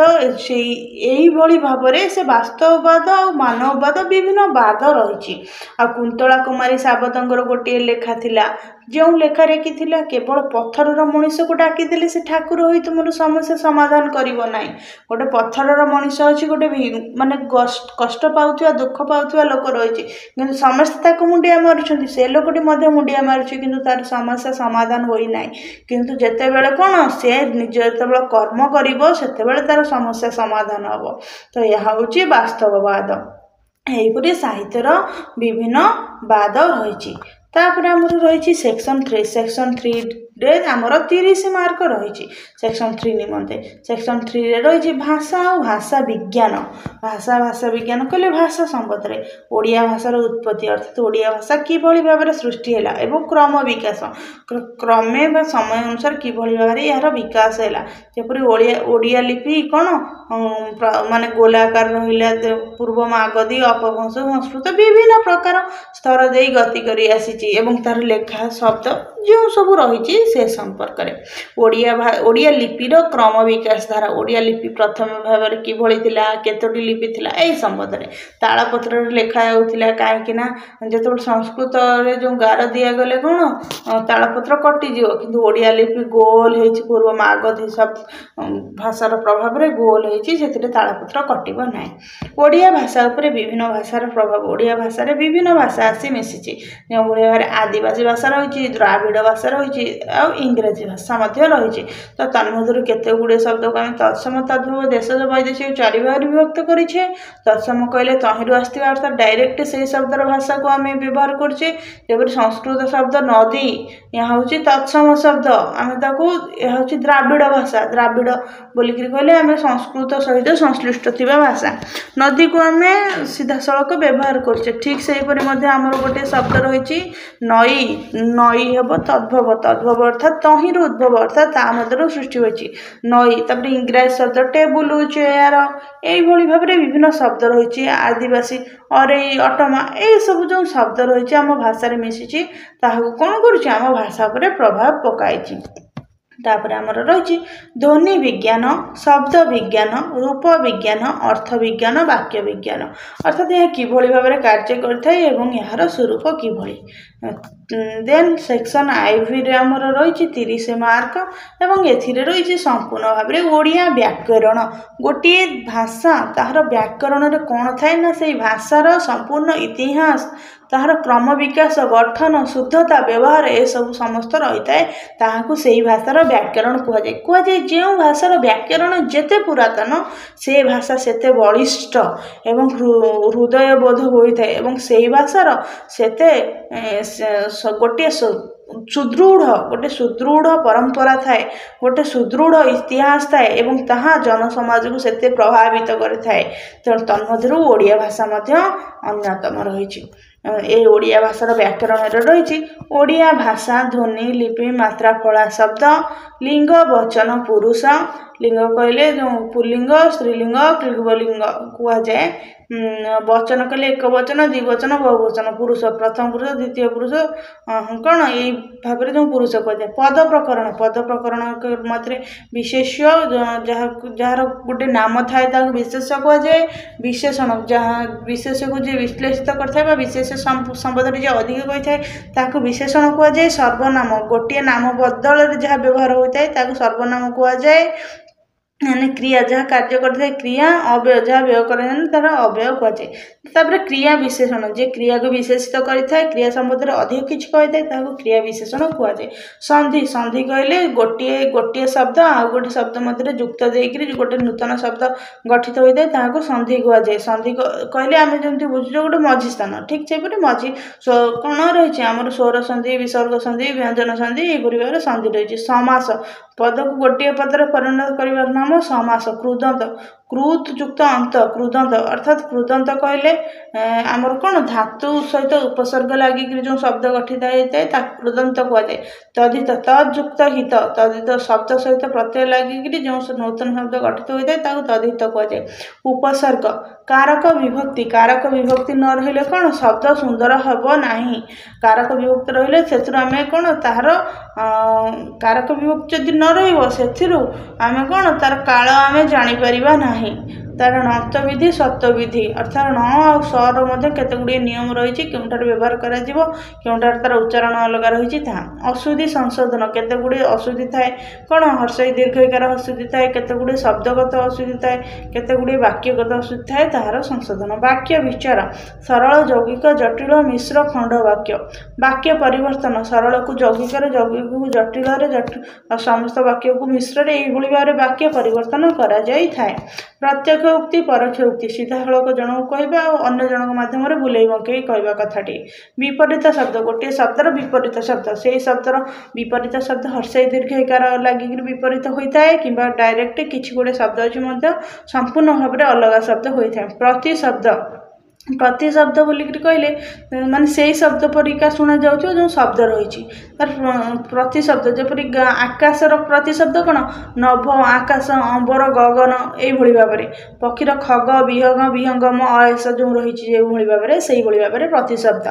ଏଇଭଳି ଭାବରେ ସେ ବାସ୍ତବବାଦ ଆଉ ମାନବବାଦ ବିଭିନ୍ନ ବାଦ ରହିଛି। ଆଉ କୁନ୍ତଳା କୁମାରୀ ସାବତଙ୍କର ଗୋଟିଏ ଲେଖା ଥିଲା, ଯେଉଁ ଲେଖାରେ କି ଥିଲା କେବଳ ପଥରର ମଣିଷକୁ ଡାକିଦେଲେ ସେ ଠାକୁର ହୋଇ ତୁମର ସମସ୍ୟା ସମାଧାନ କରିବ ନାହିଁ। ଗୋଟେ ପଥରର ମଣିଷ ଅଛି, ଗୋଟେ ମାନେ କଷ୍ଟ ପାଉଥିବା ଦୁଃଖ ପାଉଥିବା ଲୋକ ରହିଛି, କିନ୍ତୁ ସମସ୍ତେ ତାକୁ ମୁଣ୍ଡିଆ ମାରୁଛନ୍ତି, ସେ ଲୋକଟି ମଧ୍ୟ ମୁଣ୍ଡିଆ ମାରୁଛି, କିନ୍ତୁ ତାର ସମସ୍ୟା ସମାଧାନ ହୋଇନାହିଁ। କିନ୍ତୁ ଯେତେବେଳେ କ'ଣ ସେ ନିଜ ଯେତେବେଳେ କର୍ମ କରିବ ସେତେବେଳେ ତାର ସମସ୍ୟା ସମାଧାନ ହେବ। ତ ଏହା ହେଉଛି ବାସ୍ତବବାଦ। ଏହିପରି ସାହିତ୍ୟର ବିଭିନ୍ନ ବାଦ ରହିଛି। ତାପରେ ଆମର ରହିଛି ସେକ୍ସନ୍ 3। ସେକ୍ସନ୍ 3ରେ ଆମର 30 ମାର୍କ ରହିଛି। ସେକ୍ସନ୍ 3 ନିମନ୍ତେ ସେକ୍ସନ୍ 3ରେ ରହିଛି ଭାଷା ଆଉ ଭାଷା ବିଜ୍ଞାନ। ଭାଷା ବିଜ୍ଞାନ କହିଲେ ଭାଷା ସମ୍ବନ୍ଧରେ ଓଡ଼ିଆ ଭାଷାର ଉତ୍ପତ୍ତି, ଅର୍ଥାତ୍ ଓଡ଼ିଆ ଭାଷା କିଭଳି ଭାବରେ ସୃଷ୍ଟି ହେଲା ଏବଂ କ୍ରମ ବିକାଶ, କ୍ରମେ ବା ସମୟ ଅନୁସାରେ କିଭଳି ଭାବରେ ଏହାର ବିକାଶ ହେଲା। ଯେପରି ଓଡ଼ିଆ ଲିପି କ'ଣ ମାନେ ଗୋଲାକାର ରହିଲା, ପୂର୍ବ ମାଗଧୀ, ଅପଭ୍ରଂଶ, ସଂସ୍କୃତ ବିଭିନ୍ନ ପ୍ରକାର ସ୍ତର ଦେଇ ଗତି କରି ଆସିଛି ଏବଂ ତାର ଲେଖା ଶବ୍ଦ ଯେଉଁ ସବୁ ରହିଛି ସେ ସମ୍ପର୍କରେ। ଓଡ଼ିଆ ଲିପିର କ୍ରମ ବିକାଶ ଧାରା, ଓଡ଼ିଆ ଲିପି ପ୍ରଥମ ଭାବରେ କିଭଳି ଥିଲା, କେତୋଟି ଲିପି ଥିଲା, ଏହି ସମ୍ବନ୍ଧରେ। ତାଳପତ୍ରରେ ଲେଖା ହେଉଥିଲା, କାହିଁକି ନା ଯେତେବେଳେ ସଂସ୍କୃତରେ ଯେଉଁ ଗାର ଦିଆଗଲେ କ'ଣ ତାଳପତ୍ର କଟିଯିବ, କିନ୍ତୁ ଓଡ଼ିଆ ଲିପି ଗୋଲ ହେଇଛି, ପୂର୍ବ ମାଗଧୀ ଭାଷାର ପ୍ରଭାବରେ ଗୋଲ ହେଇଛି, ସେଥିରେ ତାଳପତ୍ର କଟିବ ନାହିଁ। ଓଡ଼ିଆ ଭାଷା ଉପରେ ବିଭିନ୍ନ ଭାଷାର ପ୍ରଭାବ, ଓଡ଼ିଆ ଭାଷାରେ ବିଭିନ୍ନ ଭାଷା ଆସି ମିଶିଛି। ଯେଉଁଭଳି ଭାବରେ ଆଦିବାସୀ ଭାଷା ରହିଛି, ଦ୍ରାବିଡ଼ ଭାଷା ରହିଛି, ଆଉ ଇଂରାଜୀ ଭାଷା ମଧ୍ୟ ରହିଛି। ତ ତନ୍ମଧ୍ୟରୁ କେତେ ଗୁଡ଼ିଏ ଶବ୍ଦକୁ ଆମେ ତତ୍ସମ, ତଦ୍ଭବ, ଦେଶଜ, ବୈଦେଶିକ 4 ଭାଗରେ ବିଭକ୍ତ କରିଛେ। ତତ୍ସମ କହିଲେ ତହିଁରୁ ଆସିଥିବା, ଅର୍ଥାତ୍ ଡାଇରେକ୍ଟ ସେହି ଶବ୍ଦର ଭାଷାକୁ ଆମେ ବ୍ୟବହାର କରୁଛେ। ଯେପରି ସଂସ୍କୃତ ଶବ୍ଦ ନଦୀ, ଏହା ହେଉଛି ତତ୍ସମ ଶବ୍ଦ, ଆମେ ତାକୁ ଏହା ହେଉଛି ଦ୍ରାବିଡ଼ ଭାଷା, ଦ୍ରାବିଡ଼ ବୋଲିକିରି କହିଲେ ଆମେ ସଂସ୍କୃତ ସହିତ ସଂଶ୍ଳିଷ୍ଟ ଥିବା ଭାଷା। ନଦୀକୁ ଆମେ ସିଧାସଳଖ ବ୍ୟବହାର କରୁଛେ। ଠିକ୍ ସେହିପରି ମଧ୍ୟ ଆମର ଗୋଟିଏ ଶବ୍ଦ ରହିଛି ନଈ, ନଈ ହେବ ତଦ୍ଭବ, ତଦ୍ଭବ ଅର୍ଥାତ୍ ତହିଁରୁ ଉଦ୍ଭବ, ଅର୍ଥାତ୍ ତା ମଧ୍ୟରୁ ସୃଷ୍ଟି ହୋଇଛି ନଈ। ତାପରେ ଇଂରାଜୀ ଶବ୍ଦ ଟେବୁଲ, ଚେୟାର, ଏଇଭଳି ଭାବରେ ବିଭିନ୍ନ ଶବ୍ଦ ରହିଛି। ଆଦିବାସୀ ଅରେଇ, ଅଟମା, ଏହିସବୁ ଯେଉଁ ଶବ୍ଦ ରହିଛି ଆମ ଭାଷାରେ ମିଶିଛି, ତାହାକୁ କ'ଣ କରୁଛି ଆମ ଭାଷା ଉପରେ ପ୍ରଭାବ ପକାଇଛି। ତାପରେ ଆମର ରହିଛି ଧ୍ୱନି ବିଜ୍ଞାନ, ଶବ୍ଦ ବିଜ୍ଞାନ, ରୂପ ବିଜ୍ଞାନ, ଅର୍ଥ ବିଜ୍ଞାନ, ବାକ୍ୟ ବିଜ୍ଞାନ, ଅର୍ଥାତ୍ ଏହା କିଭଳି ଭାବରେ କାର୍ଯ୍ୟ କରିଥାଏ ଏବଂ ଏହାର ସ୍ୱରୂପ କିଭଳି। ଦେନ୍ ସେକ୍ସନ୍ ଆଇଭିରେ ଆମର ରହିଛି 30 ମାର୍କ ଏବଂ ଏଥିରେ ରହିଛି ସମ୍ପୂର୍ଣ୍ଣ ଭାବରେ ଓଡ଼ିଆ ବ୍ୟାକରଣ। ଗୋଟିଏ ଭାଷା ତାହାର ବ୍ୟାକରଣରେ କ'ଣ ଥାଏ ନା ସେଇ ଭାଷାର ସମ୍ପୂର୍ଣ୍ଣ ଇତିହାସ, ତାହାର କ୍ରମ ବିକାଶ, ଗଠନ, ଶୁଦ୍ଧତା, ବ୍ୟବହାର ଏସବୁ ସମସ୍ତ ରହିଥାଏ। ତାହାକୁ ସେହି ଭାଷାର ବ୍ୟାକରଣ କୁହାଯାଏ। ଯେଉଁ ଭାଷାର ବ୍ୟାକରଣ ଯେତେ ପୁରାତନ ସେ ଭାଷା ସେତେ ବଳିଷ୍ଠ ଏବଂ ହୃଦୟବୋଧ ହୋଇଥାଏ ଏବଂ ସେହି ଭାଷାର ସେତେ ଗୋଟିଏ ସୁଦୃଢ଼ ପରମ୍ପରା ଥାଏ, ଗୋଟେ ସୁଦୃଢ଼ ଇତିହାସ ଥାଏ ଏବଂ ତାହା ଜନସମାଜକୁ ସେତେ ପ୍ରଭାବିତ କରିଥାଏ। ତେଣୁ ତନ୍ମଧ୍ୟରୁ ଓଡ଼ିଆ ଭାଷା ମଧ୍ୟ ଅନ୍ୟତମ ରହିଛି। এই ଓଡ଼ିଆ ଭାଷାର ବ୍ୟାକରଣରେ ରହିଛି ଓଡ଼ିଆ ଭାଷା ଧ୍ୱନି, ଲିପି, ମାତ୍ରା, ଫଳା ଶବ୍ଦ, ଲିଙ୍ଗ, ବଚନ, ପୁରୁଷ, लिंग कहले जो पुल्लिंग स्त्रीलिंग क्लिबलिंग कुआए वचन कहले एक वचन द्विवचन बहुवचन पुरुष प्रथम पुरुष द्वितीय पुरुष कौन यही भाव में जो पुरुष कहुए पद प्रकरण मत विशेष्य जार गोटे नाम थाए विशेष कहुए विशेषण जहाँ विशेष को जी विश्लेषित करता विशेष संबोधन जी अधिक कही था विशेषण कहुए सर्वनाम गोटे नाम बदल जहाँ व्यवहार होता है सर्वनाम कहुए यानी क्रिया जहाँ कार्य करता है क्रिया अव्यय जहाँ व्यय कर तार अव्यय कहुए क्रिया विशेषण जे क्रिया को विशेषित करता क्रिया संबंध में अधिक किसी कही था क्रिया विशेषण कहुए संधि संधि कहले गोटे गोटे शब्द आ गोटे शब्द मध्य युक्त देकर गोटे नूतन शब्द गठित होता है संधि कहुए संधि कहले आम जमी बुझुचे गोटे मझी स्थान ठीक से मझी कौन रही आम स्वर संधि विसर्ग संधि व्यंजन संधि यहपरी भाव में संधि रही समास पद को गोटे पदर परिणत कर नाम समास कृदंत क्रुत युक्त अंत कृदंत अर्थात कृदंत कहले आमर कौन धातु सहित उपसर्ग लगिक जो शब्द गठित होता है कृदंत कहुए तदित तजुक्त हित तदित शब्द सहित प्रत्यय लगिक जो नूतन शब्द गठित होता है तदित कहुए उपसर्ग कारक विभक्ति न रही कौन शब्द सुंदर हम ना कारक विभक्ति रही से आम कौन तार कारक विभक्ति जदि न रही कौन तार काल आम जापर ना तार नत विधि सत्य विधि अर्थात न और स्वर मध्य केतगुड़े नियम रही क्योंठार व्यवहार क्योंठार तार उच्चारण अलग रही अशुद्धि संशोधन केतगुड़े अशुद्धि थाए कौन हर्षई दीर्घकार अशुद्धि थाए केतगुड़े शब्दगत अशुद्धि थाए केतगुड़े वाक्यगत अशुद्धि थाए तार संशोधन वाक्य विचार सरल यौगिक जटिल मिश्र खंड वाक्य परिवर्तन सरल को यौगिक यौगिक को जटिल समस्त वाक्य को मिश्र यही भाव में वाक्य परिवर्तन करा जाए प्रत्यक्ष उक्ति परोक्ष उक्ति सीधासलख जन को कहवा और अन्य जनक मध्यम बुलाई बंकई कहवा कथाटी विपरीत शब्द गोटे शब्दर विपरीत शब्द से शब्दर विपरीत शब्द हर्षई दीर्घकार लगिक विपरीत होता है कि डायरेक्ट किसी गोटे शब्द अच्छी संपूर्ण भाव में अलग शब्द होता है प्रति शब्द बोलिक कहले माने से शब्द परिका शुणा जाऊँ जो शब्द रही प्रति शब्द जपरी आकाशर प्रति शब्द कौन नभ आकाश अंबर गगन यही भाव में पक्षीर खग विहंग विहंगम अयस जो रही भाव में से भाव में प्रति शब्द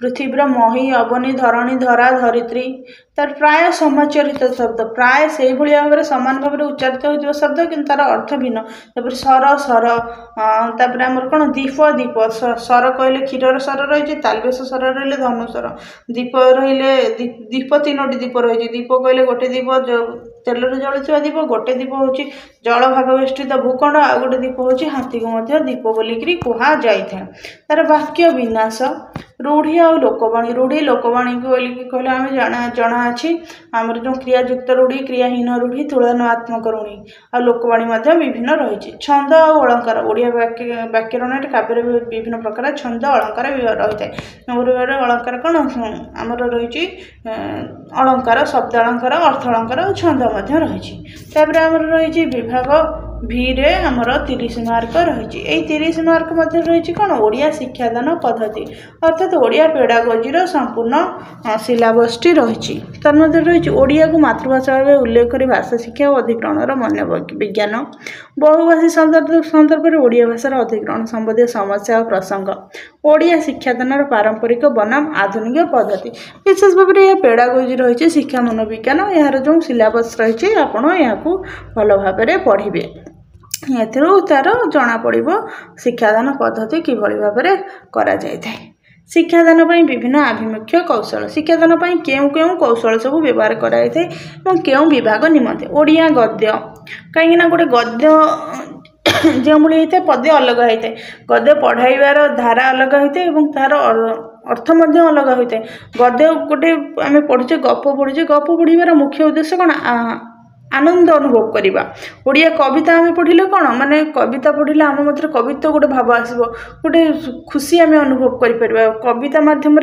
पृथ्वीर मही अवनी धरणी धरा धरित्री तार प्राय समचरित शब्द प्राय से भाव में सामान भाव में उच्चारित हो शब्द कि तार अर्थ भिन्न सर सर तापर आमर कौन दीप दीप सर कहले क्षीर सर रही तालबेस सर रही धनुसर दीप रही दीप तीनोटी दीप रही दीप कहले गोटे दीप तेल जलुवा दीप गोटे दीप हूँ जल भाग बेष्टित भूखंड आ गोटे दीप हूँ हाथी को दीप बोलिक कह जाए तार वाक्य विनाश रूढ़ी आ लोकवाणी को कहले आम जना अच्छी आमर जो क्रियायुक्त रूढ़ी क्रियाहीन रूढ़ी तुलनात्मक रूढ़ी आ लोकवाणी विभिन्न रही छंद और अलंकार ओडिया व्याकरण काव्य विभिन्न प्रकार छंद अलंकार रही है अलंकार कौन आमर रही अलंकार शब्द अलंकार अर्थ अलंकार और छंद रही आमर रही विभाग भी रे आमर 30 मार्क रही 30 मार्क रही कौन ओडिया शिक्षादान पद्धति अर्थात ओडिया पेडागोजी संपूर्ण सिलेबसटी रही तन्मध्य रही ओडिया को मातृभाषा भाव उल्लेख कर भाषा शिक्षा और अधिग्रहण मन विज्ञान बहुभाषी संदर्भ में ओडिया भाषार अधिग्रहण संबंधी समस्या और प्रसंग ओडिया शिक्षादान पारंपरिक बनाम आधुनिक पद्धति विशेष भाव में यह पेडागोजी रही शिक्षा मनोविज्ञान यार जो सिलेबस रही आपड़ यहाँ भल भाव में पढ़े तार जना पड़ो शिक्षादान पद्धति किभली भाव में करा जाए शिक्षादान विभिन्न आभिमुख्य कौशल शिक्षादान केउ केउ कौशल सब व्यवहार कराई केउ विभाग निमंते ओडिया गद्य कहीं गोटे गद्य जो भाई होता है पद्य अलग होता है गद्य पढ़ाइबार धारा अलग होता है तार अर्थ अलग होता है गद्य गोटे आम पढ़ुचे गप पढ़ुचे गप पढ़ार मुख्य उद्देश्य कौन आनंद अनुभव करवा ओडिया कविता आम पढ़ले कौन माने कविता पढ़ले आम मध्य कवित्व गोटे भाव आसो गोटे खुशी आम अनुभव कर कविता मध्यम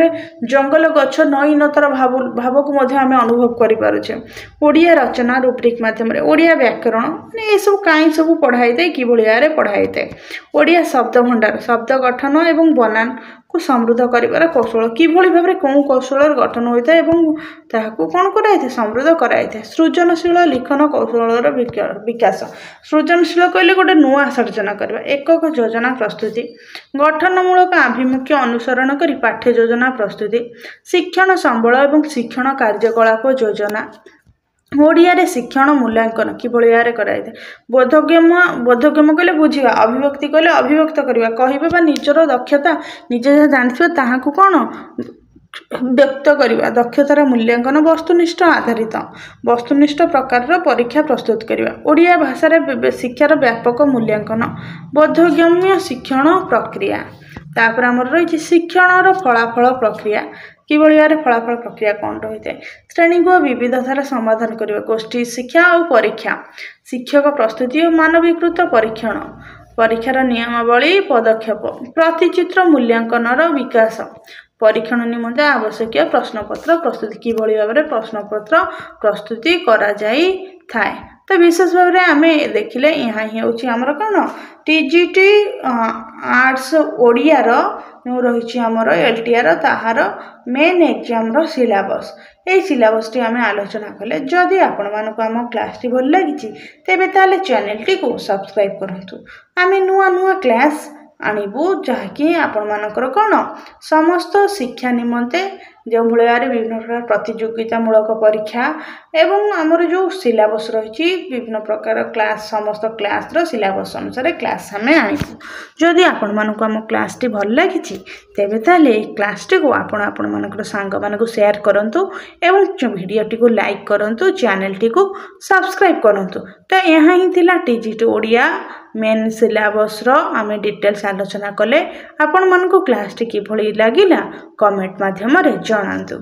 जंगल गछ नई नतर भाव को आम अनुभव करें ओडिया रचना रूब्रिक मध्यम ओडिया व्याकरण माने ये सब कहीं सब पढ़ाई था कि भाव में पढ़ाई था ओडिया शब्द भंडार शब्द गठन एवं बनान को समृद्ध कर कौशल किभली भाव में कौन कौशल गठन होता है और ताकू कौन कराई समृद्ध कराई सृजनशील लिखन कौशल विकास सृजनशील कहले गोटे नुआ सर्जन करवा एकक योजना प्रस्तुति गठनमूलक आभिमुख्य अनुसरण कर पाठ्य योजना प्रस्तुति शिक्षण संबल और शिक्षण कार्यकलाप योजना ओडिया रे शिक्षण मूल्यांकन किभली भाव कराई बोधगम्य कहले बुझा अभिव्यक्ति कहले अभिव्यक्त करवा कहबा बा निजर दक्षता निजे जहाँ जानथिबा ताहाकू कौन व्यक्त करवा दक्षतार मूल्यांकन वस्तुनिष्ठ आधारित वस्तुनिष्ठ प्रकार परीक्षा प्रस्तुत करवा ओडिया भाषा रे शिक्षार व्यापक मूल्यांकन बोधगम्य शिक्षण प्रक्रिया तापर आमर रही शिक्षण फलाफल प्रक्रिया किभली भाव में फलाफल प्रक्रिया कौन रही है श्रेणी को विविधतार समाधान करवा गोष्ठी शिक्षा और परीक्षा शिक्षक प्रस्तुति और मानवीकृत परीक्षण परीक्षार नियमावली पदक्षेप प्रतिचित्र मूल्यांकन विकास परीक्षण निमंते आवश्यक प्रश्नपत्र प्रस्तुति किभली भाव में प्रश्नपत्र प्रस्तुति करा जाई थाए तो विशेष भाव में आम देखिले यहाँ ही हूँ आमर कौन टीजीटी आर्ट्स ओडियार रही आमर एलटीआर ताहार मेन एग्जाम सिलेबस ये सिलेबस टी आम आलोचना कले जदि आपण मानक आम क्लास टी भल लगी तेबे ताले चैनल टी को सब्सक्राइब करंतु आम नुआ नुआ क्लास आणबू जहाँकि आपण मानकर कौन समस्त शिक्षा निमंते जो भाव विभिन्न प्रकार प्रतियोगितामूलक परीक्षा एवं आमर जो सिलेबस रही विभिन्न प्रकार क्लास समस्त क्लास सिलेबस अनुसार क्लास आम आणबू जदि आपण मानक आम क्लास टी भल लगी तेबे ताले क्लास टी को आपण मानकर सांग मानक शेयर करंतु एवं वीडियो टी को लाइक करंतु चैनल टी को सब्सक्राइब करंतु तो यहाँ ही थिला टीजीटी ओडिया मेन सिलेबस आम डिटेल्स आलोचना कले आपण मानक क्लास टी किभली लागिला कमेंट माध्यम रे जणांतु।